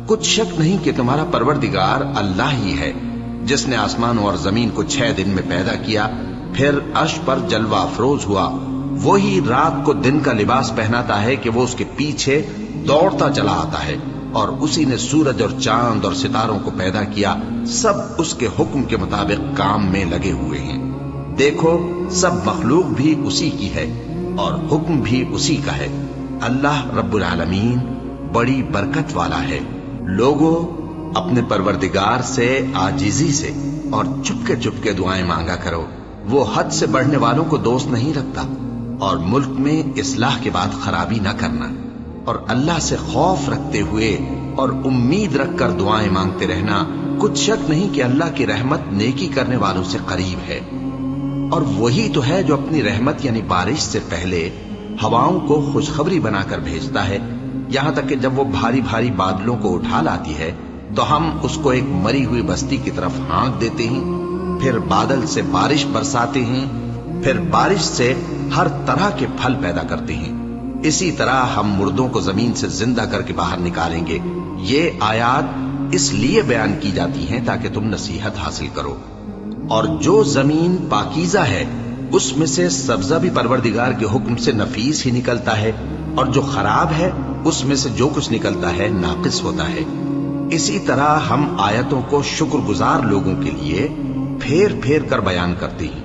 کچھ شک نہیں کہ تمہارا پروردگار اللہ ہی ہے جس نے آسمانوں اور زمین کو 6 دن میں پیدا کیا، پھر عرش پر جلوہ افروز ہوا۔ وہی رات کو دن کا لباس پہناتا ہے کہ وہ اس کے پیچھے دوڑتا چلا آتا ہے، اور اسی نے سورج اور چاند اور ستاروں کو پیدا کیا، سب اس کے حکم کے مطابق کام میں لگے ہوئے ہیں۔ دیکھو سب مخلوق بھی اسی کی ہے اور حکم بھی اسی کا ہے۔ اللہ رب العالمین بڑی برکت والا ہے۔ لوگوں اپنے پروردگار سے عاجزی سے اور چپ کے دعائیں مانگا کرو، وہ حد سے بڑھنے والوں کو دوست نہیں رکھتا، اور ملک میں اصلاح کے بعد خرابی نہ کرنا، اور اللہ سے خوف رکھتے ہوئے اور امید رکھ کر دعائیں مانگتے رہنا۔ کچھ شک نہیں کہ اللہ کی رحمت نیکی کرنے والوں سے قریب ہے، اور وہی تو ہے جو اپنی رحمت یعنی بارش سے پہلے ہواؤں کو خوشخبری بنا کر بھیجتا ہے، یہاں تک کہ جب وہ بھاری بھاری بادلوں کو اٹھا لاتی ہے تو ہم اس کو ایک مری ہوئی بستی کی طرف ہانک دیتے ہیں، پھر بادل سے بارش برساتے ہیں، پھر بارش سے ہر طرح کے پھل پیدا کرتے ہیں۔ اسی طرح ہم مردوں کو زمین سے زندہ کر کے باہر نکالیں گے۔ یہ آیات اس لیے بیان کی جاتی ہیں تاکہ تم نصیحت حاصل کرو۔ اور جو زمین پاکیزہ ہے اس میں سے سبزہ بھی پروردگار کے حکم سے نفیس ہی نکلتا ہے، اور جو خراب ہے اس میں سے جو کچھ نکلتا ہے ناقص ہوتا ہے۔ اسی طرح ہم آیتوں کو شکر گزار لوگوں کے لیے پھیر پھیر کر بیان کرتے ہیں۔